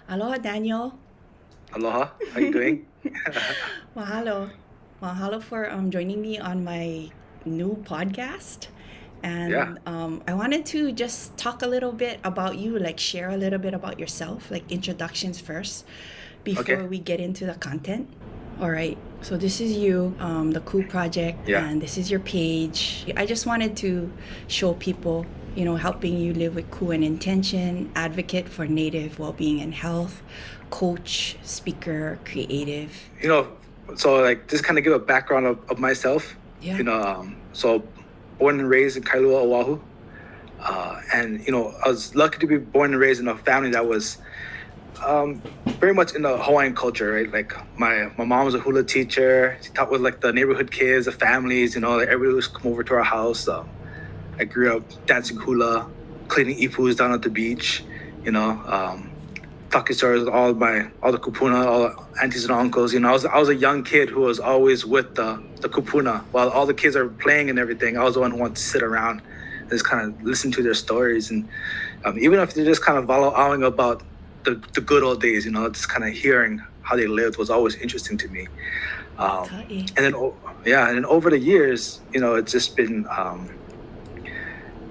Aloha, Daniel. Aloha, how you doing? Mahalo. Mahalo for joining me on my new podcast. Yeah, And I wanted to just talk a little bit about you, like share a little bit about yourself, like introductions first, okay. before we get into the content. All right. So this is you, the Cool Project, Yeah, and this is your page. I just wanted to show people, helping you live with cool and intention, advocate for Native well-being and health, coach, speaker, creative. you know, so like just kind of give a background of myself. Yeah. So born and raised in Kailua, Oahu. And, I was lucky to be born and raised in a family that was very much in the Hawaiian culture, right? Like my mom was a hula teacher. She taught with like the neighborhood kids, the families, like everybody was come over to our house. I grew up dancing hula, cleaning ipus down at the beach, talking stories with all the kupuna, all the aunties and uncles. I was a young kid who was always with the kupuna while all the kids are playing and everything. I was the one who wanted to sit around and just kind of listen to their stories. And even if they're just kind of wallowing about the good old days, just kind of hearing how they lived was always interesting to me. And then, and then over the years, it's just been,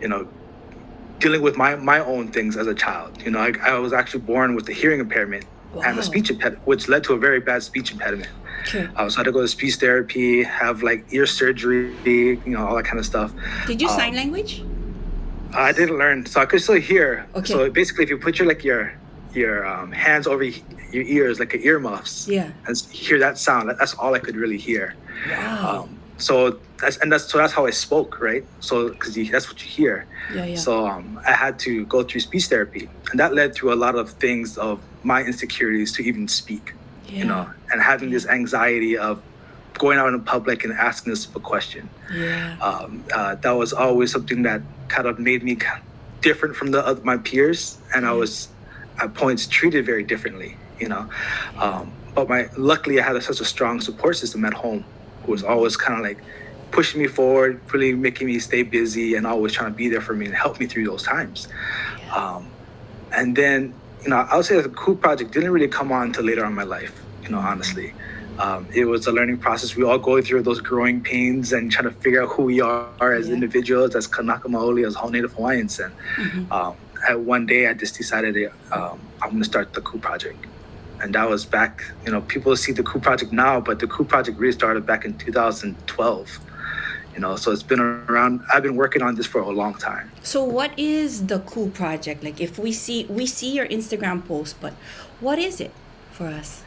you know, dealing with my own things as a child. I was actually born with a hearing impairment and a speech impediment, which led to a very bad speech impediment. Okay. So I had to go to speech therapy, have like ear surgery, all that kind of stuff. Did you sign language? I didn't learn, so I could still hear. Okay. So basically, if you put your hands over your ears like earmuffs, and hear that sound, that's all I could really hear. Wow. So that's how I spoke, right? So because that's what you hear. Yeah. So I had to go through speech therapy, and that led to a lot of things of my insecurities to even speak, and having this anxiety of going out in public and asking a simple question. That was always something that kind of made me different from my peers, and I was at points treated very differently, But luckily I had such a strong support system at home who was always kind of like pushing me forward, really making me stay busy and always trying to be there for me and help me through those times. And then, I would say the Cool Project didn't really come on until later on in my life, honestly. It was a learning process. We all go through those growing pains and trying to figure out who we are as individuals, as Kanaka Maoli, as whole Native Hawaiians. And at one day, I just decided I'm going to start the Cool Project. And that was back, people see the Cool Project now, but the Cool Project really started back in 2012. So it's been around. I've been working on this for a long time. So what is the Cool Project? Like, if we see your Instagram post, but what is it for us?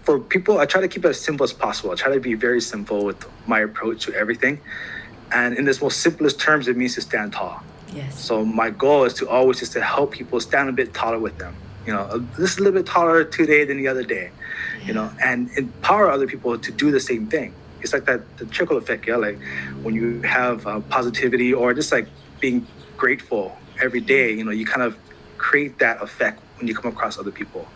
For people, I try to keep it as simple as possible. I try to be very simple with my approach to everything. And in this most simplest terms, it means to stand tall. Yes. So my goal is to always just to help people stand a bit taller with them. Just a little bit taller today than the other day, and empower other people to do the same thing. It's like the trickle effect, like when you have positivity or just like being grateful every day, you kind of create that effect when you come across other people.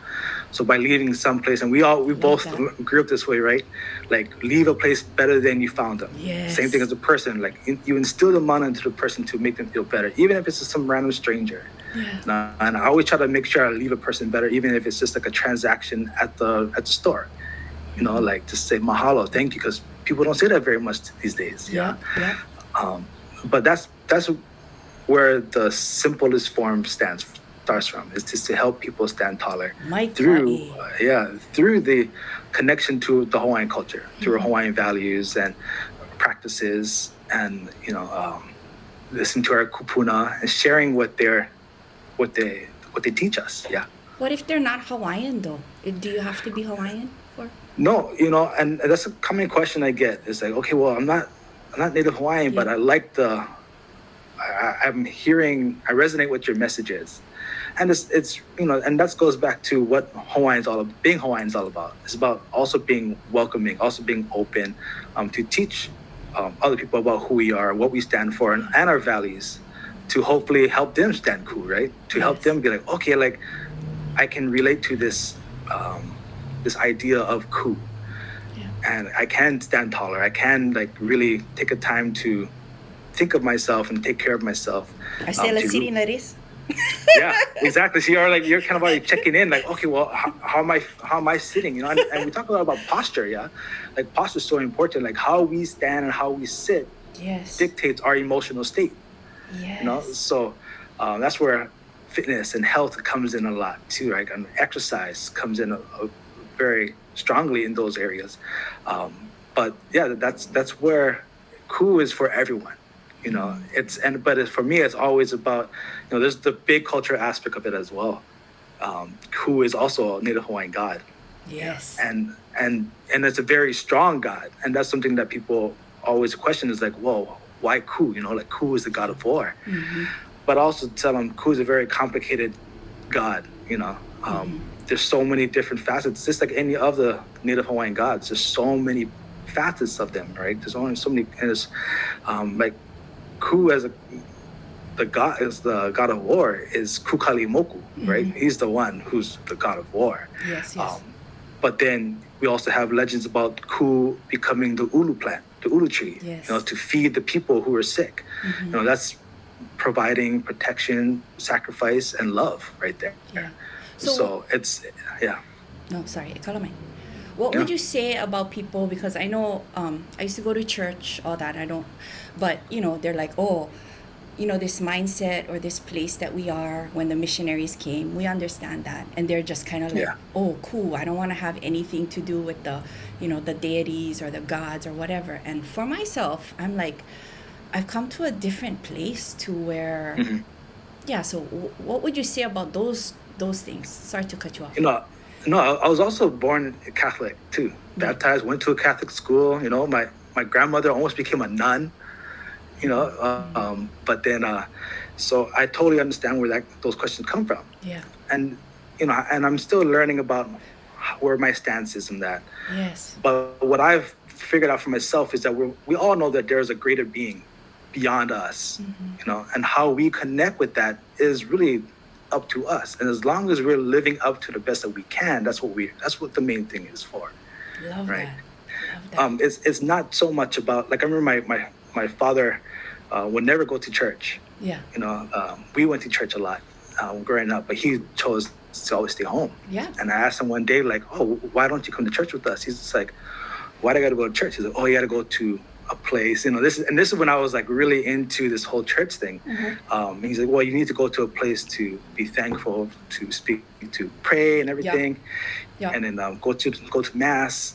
So by leaving some place, and we both grew up this way, right? Like leave a place better than you found them. Yes. Same thing as a person, like you instill the mana into the person to make them feel better, even if it's just some random stranger. Yeah. And I always try to make sure I leave a person better, even if it's just like a transaction at the store. Like just say mahalo, thank you, because people don't say that very much these days. Yeah. But that's where the simplest form starts from, is just to help people stand taller through the connection to the Hawaiian culture, through Hawaiian values and practices, and listen to our kupuna and sharing what they teach us. What if they're not Hawaiian though? Do you have to be Hawaiian for? No, and that's a common question I get. It's like, okay, well, I'm not Native Hawaiian, but I like I'm hearing, I resonate with your messages. And it's and that goes back to what being Hawaiian is all about. It's about also being welcoming, also being open, to teach other people about who we are, what we stand for, and our values, to hopefully help them stand cool, right? To help them be like, okay, like I can relate to this this idea of cool, and I can stand taller. I can like really take a time to think of myself and take care of myself. I say, let's sit in this. Yeah, exactly. So you're kind of already checking in, like, okay, well, how am I sitting? You know, and we talk a lot about posture, yeah. Like posture is so important. Like how we stand and how we sit Yes. dictates our emotional state. You know, Yes. so that's where fitness and health comes in a lot too, right? And exercise comes in very strongly in those areas. But yeah, that's where Ku is for everyone. You know, for me, it's always about, you know, there's the big culture aspect of it as well. Ku is also a Native Hawaiian god. Yes. And it's a very strong god, and that's something that people always question is like, whoa, why Ku? You know, like Ku is the god of war. But also tell them Ku is a very complicated god. You know, there's so many different facets, just like any of the Native Hawaiian gods. There's so many facets of them, right? There's only so many, and it's like Ku as the god of war is Kukalimoku, right? He's the one who's the god of war. Yes. But then we also have legends about Ku becoming the ulu plant, the ulu tree, Yes. you know, to feed the people who are sick. You know, that's providing protection, sacrifice, and love right there. Yeah. So it's, yeah. No, sorry. What would you say about people? Because I know I used to go to church, all that. But you know, they're like, oh, you know, this mindset or this place that we are when the missionaries came, we understand that. And they're just kind of like, oh, cool. I don't want to have anything to do with the, you know, the deities or the gods or whatever. And for myself, I'm like, I've come to a different place to where, so what would you say about those things? Sorry to cut you off. You know, no, I was also born Catholic too. Baptized, went to a Catholic school. You know, my grandmother almost became a nun. You know, but then, so I totally understand where those questions come from. Yeah. And you know, and I'm still learning about where my stance is in that. Yes. But what I've figured out for myself is that we all know that there's a greater being beyond us. You know, and how we connect with that is really up to us. And as long as we're living up to the best that we can, that's what the main thing is for. Love right? that. Love that. It's not so much about, like, I remember my father would never go to church. Yeah. You know, we went to church a lot growing up, but he chose to always stay home. Yeah. And I asked him one day, like, oh, why don't you come to church with us? He's just like, why do I got to go to church? He's like, oh, you got to go to a place. You know, this is when I was like really into this whole church thing. He's like, well, you need to go to a place to be thankful, to speak, to pray and everything. Yeah. And then go to mass.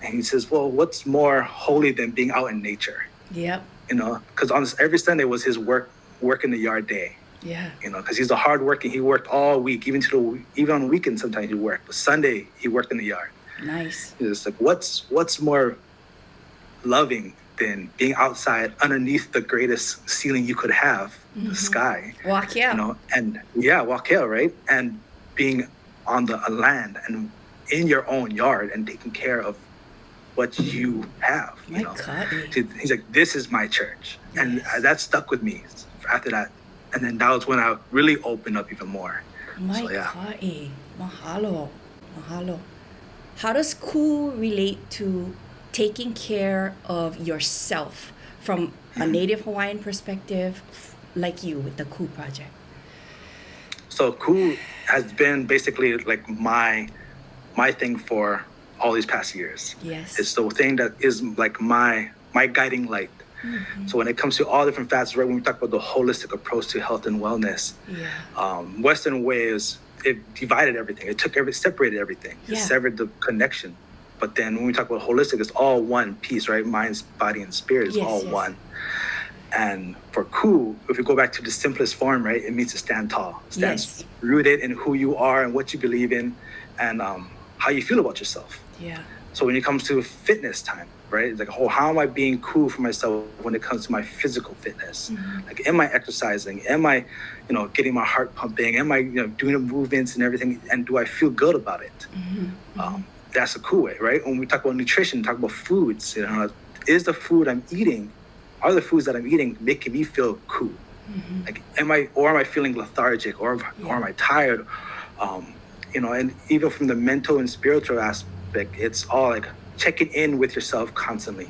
And he says, well, what's more holy than being out in nature? Yep. You know, because every Sunday was his work in the yard day. Yeah. You know, because he's a hardworking. He worked all week, even on weekends. Sometimes he worked, but Sunday he worked in the yard. Nice. It's like, what's more loving than being outside underneath the greatest ceiling you could have, the sky. Walk out. You know, and walk out, right? And being on the land and in your own yard and taking care of what you have. You know? He's like, this is my church. Yes. And that stuck with me after that. And then that was when I really opened up even more. Mahalo. How does Ku relate to taking care of yourself from a Native Hawaiian perspective, like you with the Ku project? So Ku has been basically like my thing for all these past years. Yes. It's the thing that is like my guiding light. So when it comes to all different facets, right, when we talk about the holistic approach to health and wellness, Western ways, it divided everything. It separated everything. It severed the connection. But then when we talk about holistic, it's all one piece, right? Mind, body, and spirit is all one. And for Ku, if we go back to the simplest form, right, it means to stand tall. Stands rooted in who you are and what you believe in and how you feel about yourself. Yeah. So when it comes to fitness time, right, it's like, oh, how am I being cool for myself when it comes to my physical fitness? Like, am I exercising? Am I, you know, getting my heart pumping? Am I, you know, doing the movements and everything? And do I feel good about it? That's a cool way, right? When we talk about nutrition, talk about foods, you know, is the food I'm eating, are the foods that I'm eating making me feel cool? Like, am I feeling lethargic or am I tired? You know, and even from the mental and spiritual aspect, it's all like checking in with yourself constantly,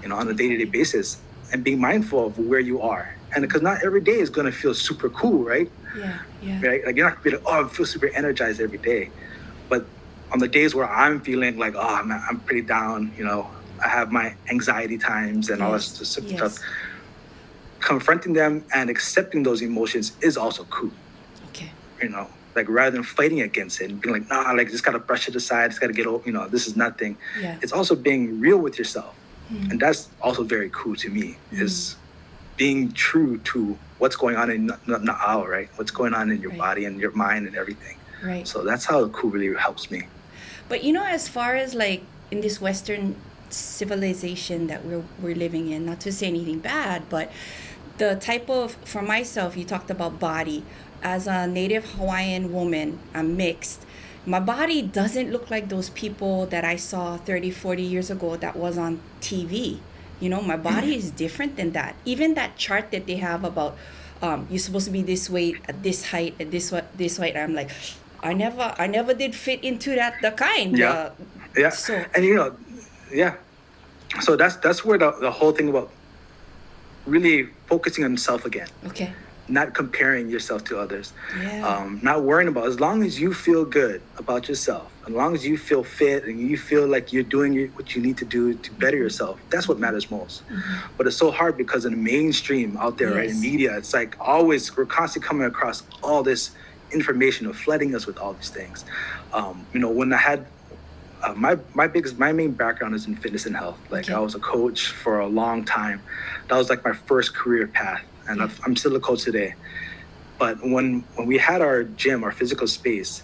you know, on a day-to-day basis and being mindful of where you are And because not every day is going to feel super cool, right? Yeah. Right? Like you're not going to be like, oh, I feel super energized every day. But on the days where I'm feeling like, oh, I'm pretty down, I have my anxiety times and all that stuff. Confronting them and accepting those emotions is also cool. Okay. Like rather than fighting against it and being like, nah, like just gotta brush it aside, just gotta get over, this is nothing. Yeah. It's also being real with yourself. And that's also very cool to me, is being true to what's going on in Na'au, right? What's going on in your body and your mind and everything. Right. So that's how cool really helps me. But as far as like in this Western civilization that we're living in, not to say anything bad, but the type of, for myself, you talked about body. As a Native Hawaiian woman, I'm mixed. My body doesn't look like those people that I saw 30, 40 years ago that was on TV. My body is different than that. Even that chart that they have about you're supposed to be this weight at this height at this weight. I'm like, I never did fit into the kind. Yeah. So, and yeah. So that's where the whole thing about really focusing on self again. Okay. Not comparing yourself to others. Yeah. Not worrying about, as long as you feel good about yourself, as long as you feel fit and you feel like you're doing what you need to do to better yourself, that's what matters most. But it's so hard because in the mainstream out there, right, in media, it's like always, we're constantly coming across all this information of flooding us with all these things. When I had my main background is in fitness and health. Like I was a coach for a long time. That was like my first career path. And I'm still a coach today. But when we had our gym, our physical space,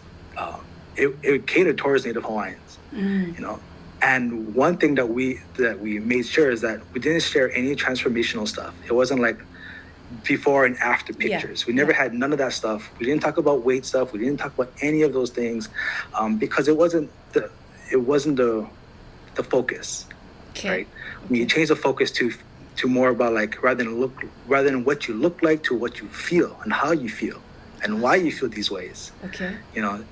it catered towards Native Hawaiians, And one thing that we made sure is that we didn't share any transformational stuff. It wasn't like before and after pictures. We never had none of that stuff. We didn't talk about weight stuff. We didn't talk about any of those things, because it wasn't the focus. Okay. Right? When you change the focus to more about like rather than what you look like, to what you feel and how you feel and why you feel these ways. Okay.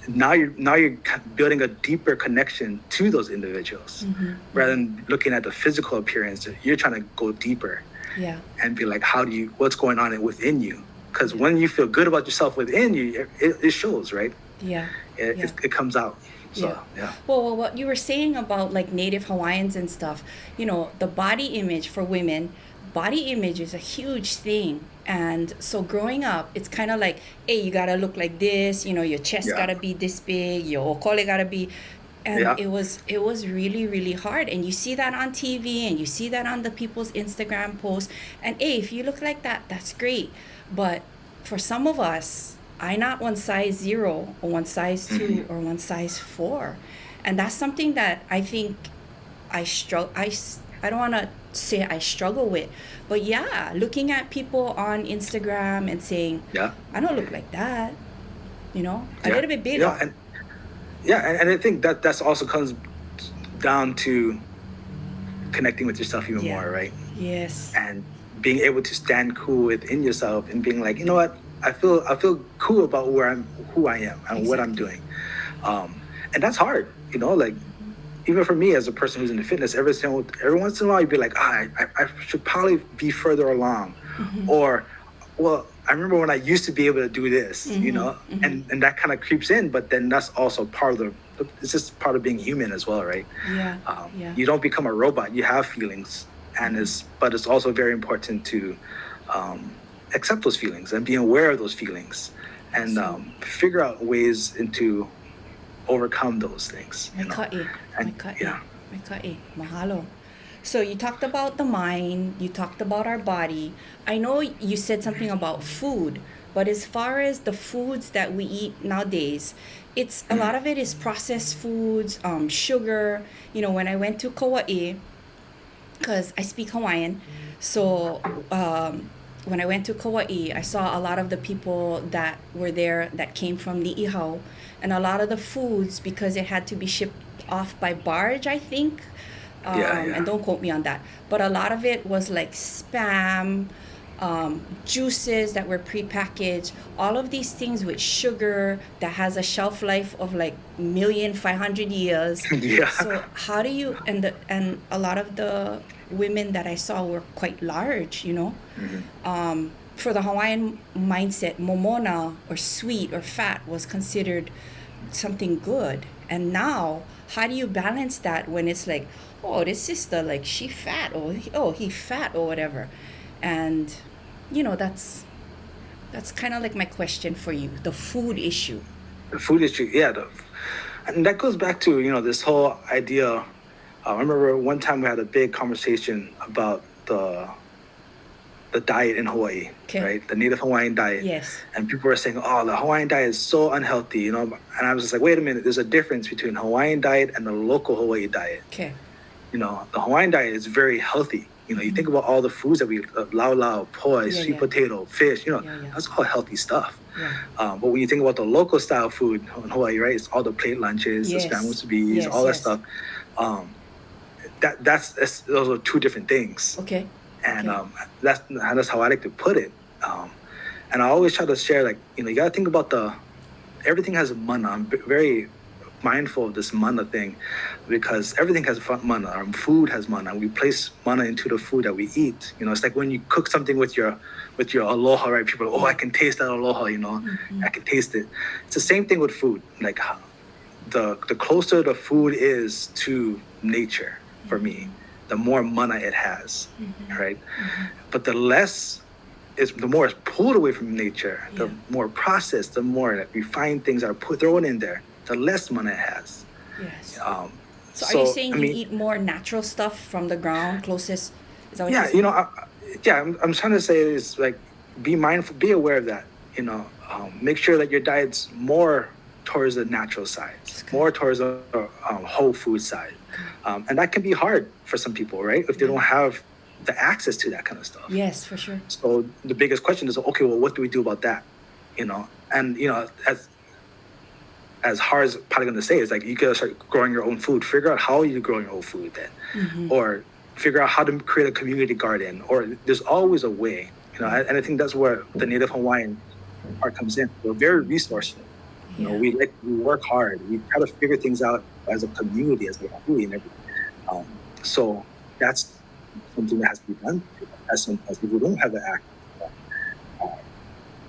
Now you're building a deeper connection to those individuals, rather than looking at the physical appearance. You're trying to go deeper. Yeah. And be like, what's going on within you? Because when you feel good about yourself within you, it shows, right? Yeah. It comes out. So, yeah. Well, what you were saying about like Native Hawaiians and stuff, the body image for women, body image is a huge thing. And so growing up, it's kind of like, hey, you got to look like this, your chest got to be this big, your okole got to be. And it was really, really hard. And you see that on TV and you see that on the people's Instagram posts. And hey, if you look like that, that's great. But for some of us, I'm not one size 0 or one size 2 or one size 4. And that's something that I think I don't want to say I struggle with. But looking at people on Instagram and saying, I don't look like that, a little bit bigger. And I think that's also comes down to connecting with yourself even more, right? Yes. And being able to stand cool within yourself and being like, you know what? I feel cool about who I am and what I'm doing. And that's hard, like even for me as a person who's into fitness, every once in a while you'd be like, I should probably be further along. Or, well, I remember when I used to be able to do this, and that kind of creeps in, but then that's also part of it's just part of being human as well, right? You don't become a robot, you have feelings, but it's also very important to accept those feelings and be aware of those feelings and figure out ways to overcome those things. Mahalo. So you talked about the mind, you talked about our body. I know you said something about food, but as far as the foods that we eat nowadays, it's a lot of it is processed foods, sugar. When I went to Kauai, because I speak Hawaiian, so when I went to Kauai, I saw a lot of the people that were there that came from Ni'ihau, and a lot of the foods, because it had to be shipped off by barge, I think. And don't quote me on that. But a lot of it was like Spam, juices that were prepackaged, all of these things with sugar that has a shelf life of like 1,500,000 years. So how do you, and a lot of the women that I saw were quite large, for the Hawaiian mindset, momona or sweet or fat was considered something good. And now, how do you balance that when it's like, oh, this sister, like, she fat, or he fat, or whatever? And, that's kind of like my question for you, the food issue. The food issue, yeah. And that goes back to, this whole idea. I remember one time we had a big conversation about the diet in Hawaii, Okay. right? The Native Hawaiian diet. Yes. And people were saying, oh, the Hawaiian diet is so unhealthy, And I was just like, wait a minute, there's a difference between Hawaiian diet and the local Hawaii diet. Okay. The Hawaiian diet is very healthy. You think about all the foods that we, lau, poi, sweet potato, fish, that's all healthy stuff. Yeah. But when you think about the local style food in Hawaii, right, it's all the plate lunches, Yes. the scrambled bees, Yes, all that yes. stuff. Those are two different things. Okay. And Okay. that's how I like to put it. And I always try to share, you got to think about everything has mana. I'm very mindful of this mana thing because everything has mana. Our food has mana. We place mana into the food that we eat. It's like when you cook something with your aloha, right? People are, oh, I can taste that aloha, I can taste it. It's the same thing with food. Like the closer the food is to nature for me, the more mana it has, right? But the more it's pulled away from nature, the more processed, the more that refined things are thrown in there, the less mana it has. Yes. So So, are you saying I you mean- eat more natural stuff from the ground closest? Is that what Yeah, you're saying? I'm trying to say is like, be mindful, be aware of that, make sure that your diet's more towards the natural side, more towards the whole food side. And that can be hard for some people, right? If they don't have the access to that kind of stuff. Yes, for sure. So the biggest question is, okay, well, what do we do about that? And as hard as probably going to say, is like, you gotta start growing your own food. Figure out how you grow your own food then, or figure out how to create a community garden. Or there's always a way, and I think that's where the Native Hawaiian part comes in. We're very resourceful. We work hard. We try to figure things out as a community, as a community, and everything. So that's something that has to be done as people don't have the access.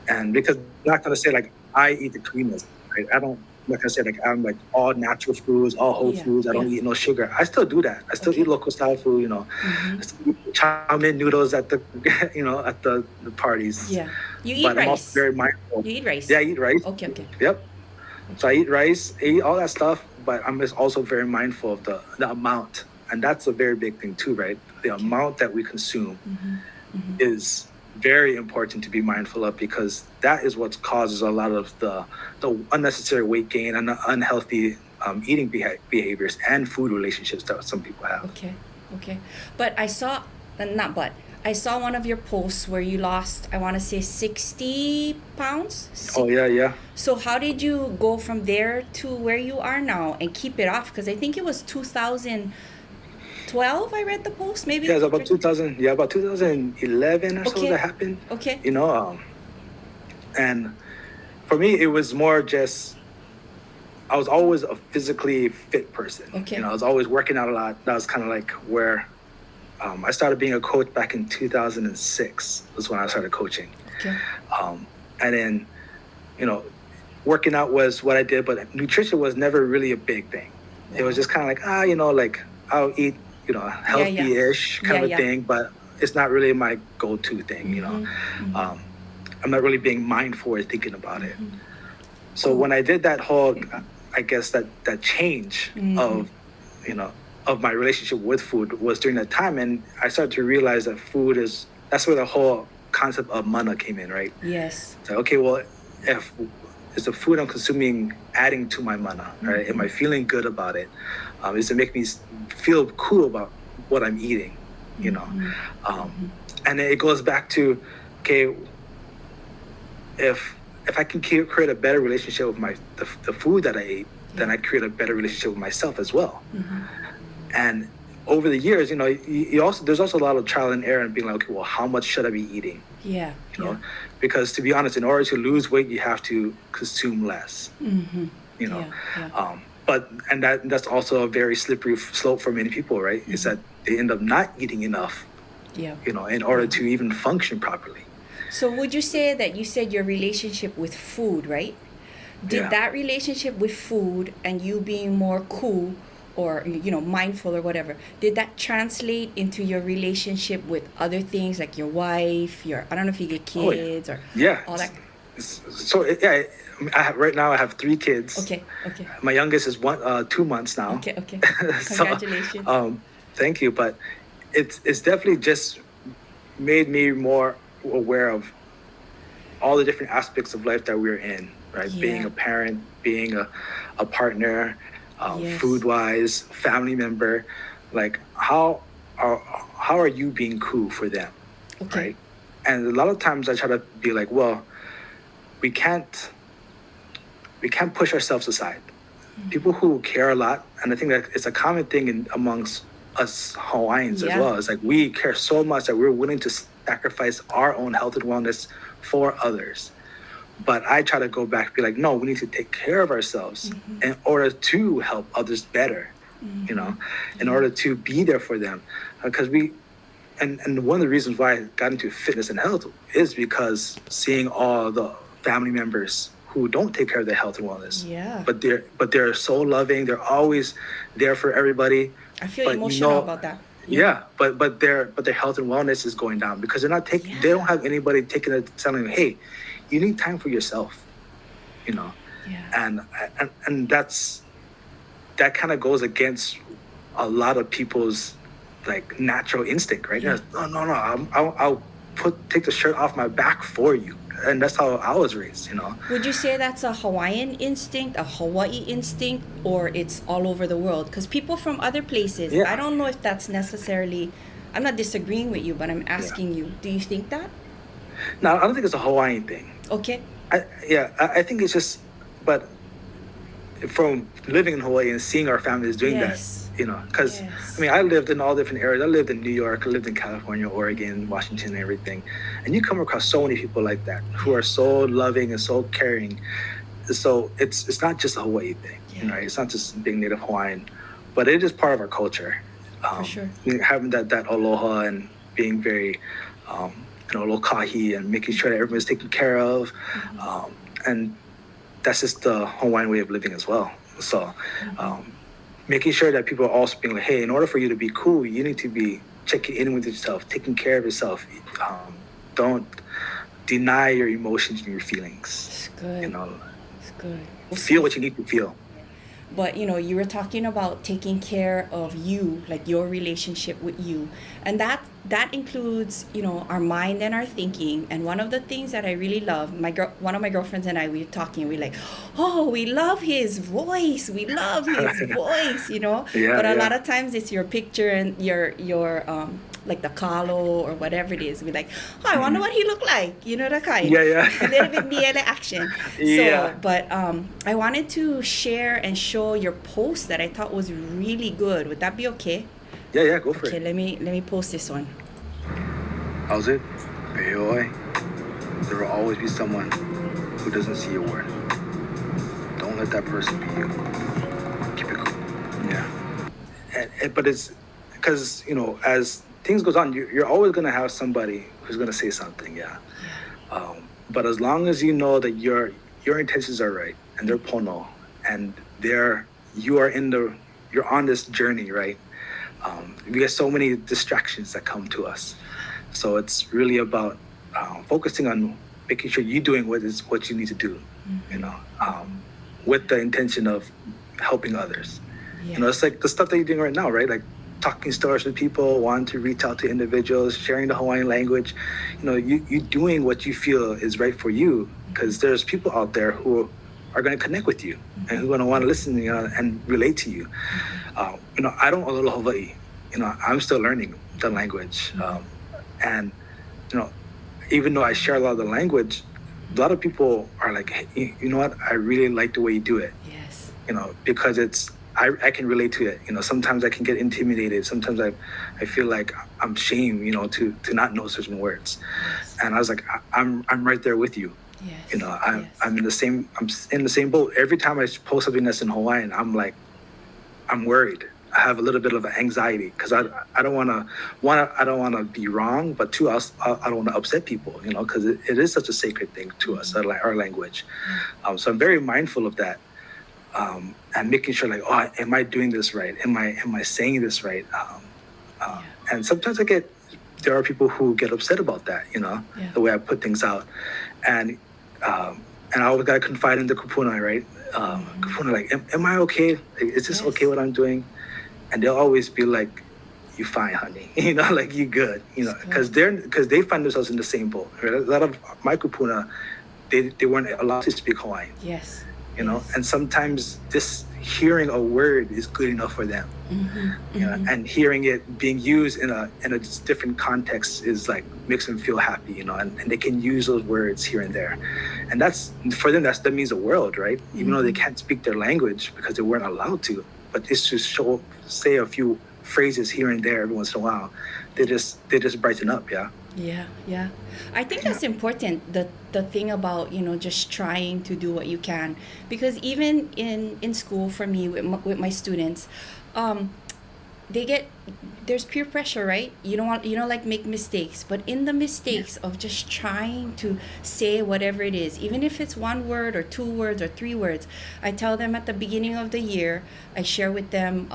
And because I'm not going to say like I eat the cleanest, right? I'm not gonna say like I'm like all natural foods, all whole foods. I don't eat no sugar. I still do that. I still eat local style food. I still eat chow mein noodles at the at the parties. Yeah. You eat But rice. I'm also very mindful. You eat rice. Yeah, I eat rice. Okay. Yep. So I eat rice, I eat all that stuff, but I'm just also very mindful of the amount, and that's a very big thing too, right? The amount that we consume is very important to be mindful of, because that is what causes a lot of the unnecessary weight gain and the unhealthy eating behaviors and food relationships that some people have. Okay. But I saw one of your posts where you lost, I want to say 60 pounds. Oh yeah. So how did you go from there to where you are now and keep it off? Because I think it was 2012 I read the post, maybe. Yeah, it's about 2011 or so that happened. Okay. And for me it was more just, I was always a physically fit person. Okay. I was always working out a lot. That was kind of like where I started being a coach back in 2006 was when I started coaching. Okay. And then, working out was what I did, but nutrition was never really a big thing. It was just kind of like, like I'll eat, healthy-ish kind of a thing, but it's not really my go-to thing, I'm not really being mindful or thinking about it. So when I did that whole, I guess that change of, of my relationship with food was during that time, and I started to realize that that's where the whole concept of mana came in, right? Yes. So, okay, well, if is the food I'm consuming adding to my mana, right? Am I feeling good about it? Is it making me feel cool about what I'm eating, And then it goes back to, okay, if I can create a better relationship with the food that I eat, then I create a better relationship with myself as well. And over the years, there's also a lot of trial and error and being like, okay, well, how much should I be eating? Yeah. Because to be honest, in order to lose weight, you have to consume less. But that's also a very slippery slope for many people, right? Is that they end up not eating enough, in order to even function properly. So would you say that you said your relationship with food, right? Did Yeah. that relationship with food and you being more cool or mindful or whatever, did that translate into your relationship with other things like your wife, your I don't know if you get Oh yeah. kids or Yeah. all that? So yeah, right now I have 3 kids. Okay, okay. My youngest is 2 months now. Okay, okay. So, Congratulations. thank you. But it's definitely just made me more aware of all the different aspects of life that we're in, right? Being Yeah. a parent, being a partner, Yes. food wise, family member. Like how are you being cool for them, Okay. right? And a lot of times I try to be like, well, we can't push ourselves aside. People who care a lot, and I think that it's a common thing amongst us Hawaiians as Yeah. well. It's like we care so much that we're willing to sacrifice our own health and wellness for others. But I try to go back and be like, no, we need to take care of ourselves in order to help others better, in order to be there for them. Because and one of the reasons why I got into fitness and health is because seeing all the family members who don't take care of their health and wellness. Yeah. But they're so loving. They're always there for everybody. I feel But emotional about that. Yeah, but their health and wellness is going down because they're not taking. They don't have anybody taking it, telling them, hey, you need time for yourself. Yeah. And that kind of goes against a lot of people's like natural instinct, right? Yeah. No, I'll take the shirt off my back for you, and that's how I was raised. Would you say that's a Hawaiian instinct, a Hawaii instinct, or it's all over the world? Because people from other places, Yeah. I don't know if that's necessarily, I'm not disagreeing with you, but I'm asking you, do you think that? No, I don't think it's a Hawaiian thing. Okay. I think it's just, but from living in Hawaii and seeing our families doing Yes. that, because Yes. I mean, I lived in all different areas. I lived in New York, I lived in California, Oregon, Washington, and everything. And you come across so many people like that who are so loving and so caring. So it's not just a Hawaii thing, Yeah. right? It's not just being Native Hawaiian, but it is part of our culture. For sure. Having that aloha and being very, lokahi and making sure that everyone's taken care of. And that's just the Hawaiian way of living as well. So making sure that people are also being like, hey, in order for you to be cool, you need to be checking in with yourself, taking care of yourself. Don't deny your emotions and your feelings. It's good. It's good. Feel what you need to feel. But you were talking about taking care of you, like your relationship with you, and that includes our mind and our thinking. And one of the things that I really love, one of my girlfriends and I, we were talking, we like, oh, we love his voice, we love his voice, Yeah, but a yeah. lot of times it's your picture and your like the kalo or whatever it is. We're like, oh, I wonder what he looked like, that kind. Yeah. A little bit niele action. Yeah. So, but I wanted to share and show your post that I thought was really good. Would that be okay? Yeah, go for Okay, it. let me post this one. How's it? Peoi. There will always be someone who doesn't see your worth. Don't let that person be you. Keep it cool. Yeah. But it's because, as things goes on, you're always going to have somebody who's going to say something, yeah. But as long as you know that your intentions are right and they're pono and you're on this journey, right? We get so many distractions that come to us. So it's really about focusing on making sure you're doing what you need to do, with the intention of helping others. Yeah. It's like the stuff that you're doing right now, right? Like talking stories with people, wanting to reach out to individuals, sharing the Hawaiian language. You doing what you feel is right for you, because there's people out there who are going to connect with you and who are going to want to listen, and relate to you. I don't know Hawaii. I'm still learning the language. And, even though I share a lot of the language, a lot of people are like, hey, you know what? I really like the way you do it. Yes. Because I can relate to it. Sometimes I can get intimidated. Sometimes I feel like I'm ashamed, to not know certain words. Yes. And I was like, I'm right there with you. Yes. I'm in the same boat. Every time I post something that's in Hawaiian, I'm like, I'm worried. I have a little bit of anxiety because I don't want to, one, I don't want to be wrong, but two, I don't want to upset people, you know, because it is such a sacred thing to us, our language. So I'm very mindful of that, and making sure like, oh, am I doing this right? Am I saying this right? And sometimes there are people who get upset about that, you know, the way I put things out, and I always gotta confide in the kupuna, right? Kupuna, like, am I okay? Like, is this okay what I'm doing? And they'll always be like, "You fine, honey," you know, like you good, you know, because they find themselves in the same boat. Right? A lot of my kupuna, they weren't allowed to speak Hawaiian. Yes. You know, and sometimes just hearing a word is good enough for them. You know, and hearing it being used in a different context is like makes them feel happy, you know, and they can use those words here and there, and that's for them. That means the world, right? Even though they can't speak their language because they weren't allowed to, but it's to say a few phrases here and there every once in a while. They just brighten up, yeah. Yeah. I think that's important. The thing about, you know, just trying to do what you can, because even in school for me with my students, there's peer pressure, right? You don't like make mistakes, but in the mistakes of just trying to say whatever it is, even if it's one word or two words or three words, I tell them at the beginning of the year, I share with them,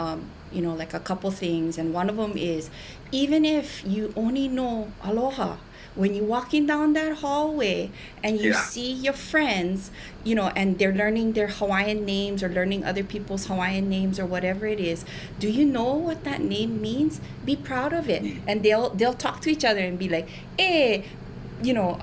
you know, like a couple things, and one of them is, even if you only know aloha, when you're walking down that hallway and you see your friends, you know, and they're learning their Hawaiian names or learning other people's Hawaiian names or whatever it is, do you know what that name means? Be proud of it. And they'll talk to each other and be like, hey, you know,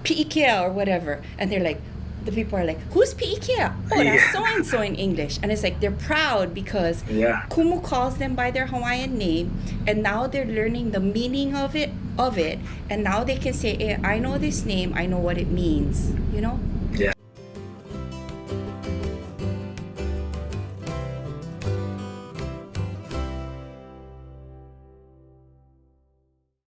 Pt1 or whatever. And they're like, the people are like, who's Pt1? Oh, that's so-and-so in English. And it's like, they're proud because Kumu calls them by their Hawaiian name, and now they're learning the meaning of it, and now they can say, hey, I know this name, I know what it means, you know?